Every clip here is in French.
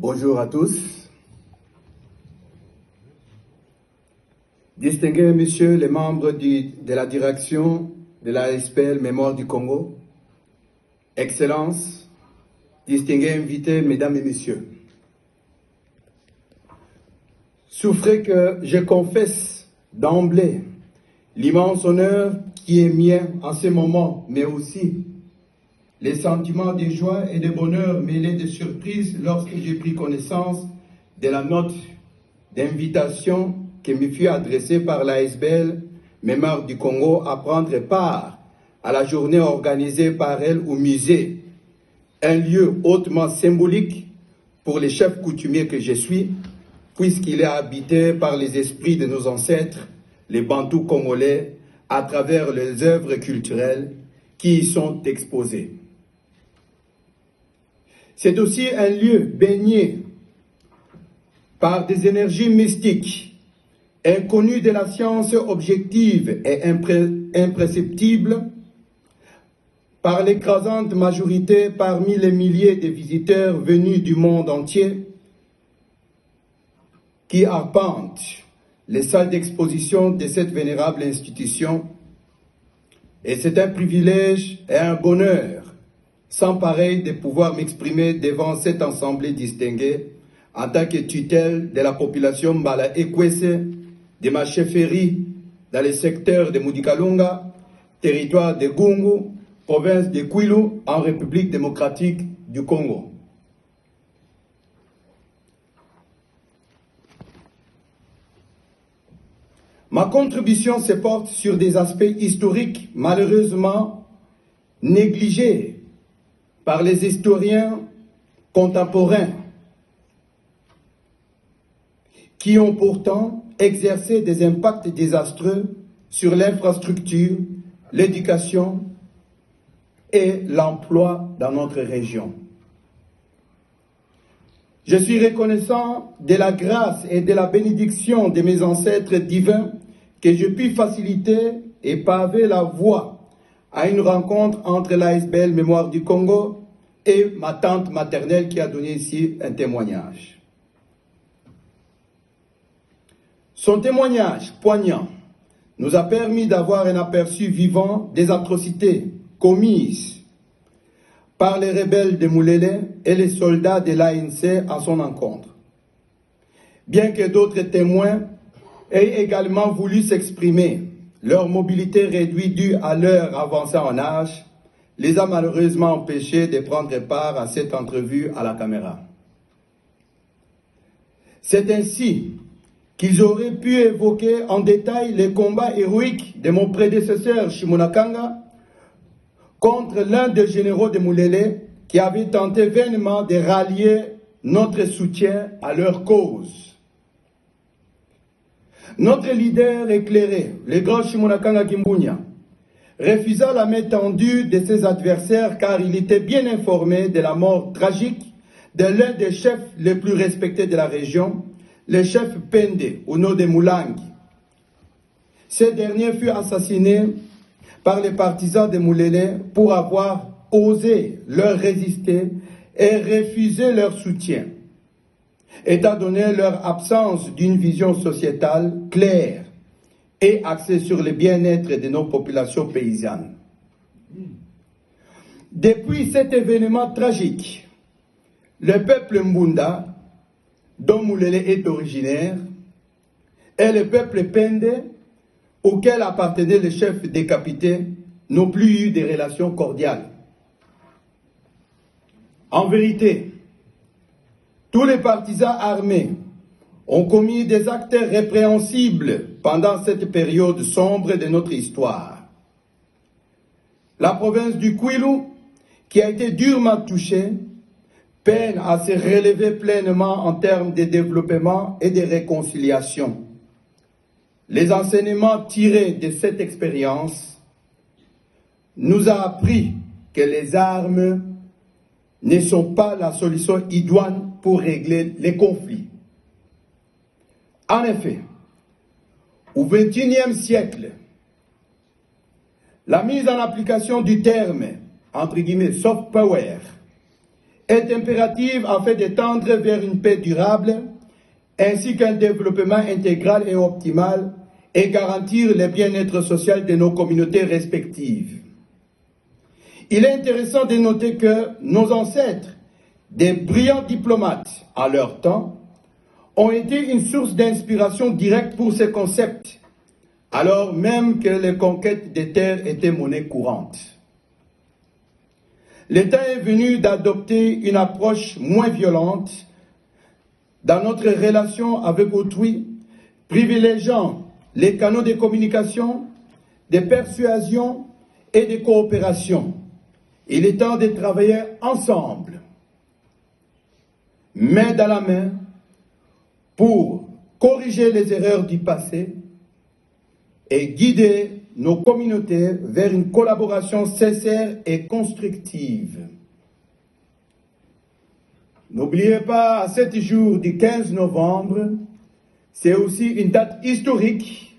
Bonjour à tous. Distingués messieurs les membres de la direction de la SPL Mémoire du Congo, Excellences, distingués invités, mesdames et messieurs. Souffrez que je confesse d'emblée l'immense honneur qui est mien en ce moment, mais aussi les sentiments de joie et de bonheur mêlés de surprise lorsque j'ai pris connaissance de la note d'invitation qui me fut adressée par l'ASBL Mémoire du Congo à prendre part à la journée organisée par elle au musée, un lieu hautement symbolique pour les chefs coutumiers que je suis, puisqu'il est habité par les esprits de nos ancêtres, les Bantous congolais, à travers les œuvres culturelles qui y sont exposées. C'est aussi un lieu baigné par des énergies mystiques, inconnues de la science objective et imperceptibles, par l'écrasante majorité parmi les milliers de visiteurs venus du monde entier qui arpentent les salles d'exposition de cette vénérable institution. Et c'est un privilège et un bonheur sans pareil de pouvoir m'exprimer devant cette assemblée distinguée en tant que tutelle de la population Mbala Ekwese, de ma chefferie dans le secteur de Mudikalunga, territoire de Gungu, province de Kwilu, en République démocratique du Congo. Ma contribution se porte sur des aspects historiques malheureusement négligés par les historiens contemporains qui ont pourtant exercé des impacts désastreux sur l'infrastructure, l'éducation et l'emploi dans notre région. Je suis reconnaissant de la grâce et de la bénédiction de mes ancêtres divins que je puis faciliter et paver la voie à une rencontre entre l'ASBL Mémoire du Congo et ma tante maternelle qui a donné ici un témoignage. Son témoignage poignant nous a permis d'avoir un aperçu vivant des atrocités commises par les rebelles de Moulélé et les soldats de l'ANC à son encontre. Bien que d'autres témoins aient également voulu s'exprimer, leur mobilité réduite due à leur avancée en âge les a malheureusement empêchés de prendre part à cette entrevue à la caméra. C'est ainsi qu'ils auraient pu évoquer en détail les combats héroïques de mon prédécesseur Shimona Kanga contre l'un des généraux de Moulélé qui avait tenté vainement de rallier notre soutien à leur cause. Notre leader éclairé, le grand Shimona Kanga Kimbunya, refusa la main tendue de ses adversaires car il était bien informé de la mort tragique de l'un des chefs les plus respectés de la région, le chef Pende, au nom de Moulangi. Ce dernier fut assassiné par les partisans de Moulélé pour avoir osé leur résister et refuser leur soutien, étant donné leur absence d'une vision sociétale claire et axée sur le bien-être de nos populations paysannes. Depuis cet événement tragique, le peuple Mbunda, dont Moulélé est originaire, et le peuple Pende, auquel appartenait le chef décapité, n'ont plus eu de relations cordiales. En vérité, tous les partisans armés ont commis des actes répréhensibles pendant cette période sombre de notre histoire. La province du Kwilu, qui a été durement touchée, peine à se relever pleinement en termes de développement et de réconciliation. Les enseignements tirés de cette expérience nous a appris que les armes ne sont pas la solution idoine pour régler les conflits. En effet, au XXIe siècle, la mise en application du terme, entre guillemets, soft power, est impérative afin de tendre vers une paix durable ainsi qu'un développement intégral et optimal et garantir le bien-être social de nos communautés respectives. Il est intéressant de noter que nos ancêtres, des brillants diplomates en leur temps, ont été une source d'inspiration directe pour ces concepts, alors même que les conquêtes des terres étaient monnaie courante. Le temps est venu d'adopter une approche moins violente dans notre relation avec autrui, privilégiant les canaux de communication, de persuasion et de coopération. Il est temps de travailler ensemble, main dans la main, pour corriger les erreurs du passé et guider nos communautés vers une collaboration sincère et constructive. N'oubliez pas, à 7 jours du 15 novembre, c'est aussi une date historique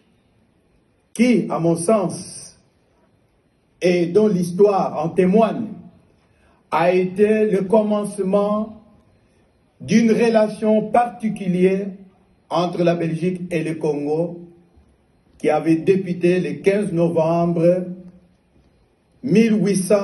qui, à mon sens, et dont l'histoire en témoigne, a été le commencement d'une relation particulière entre la Belgique et le Congo qui avait débuté le 15 novembre 1800.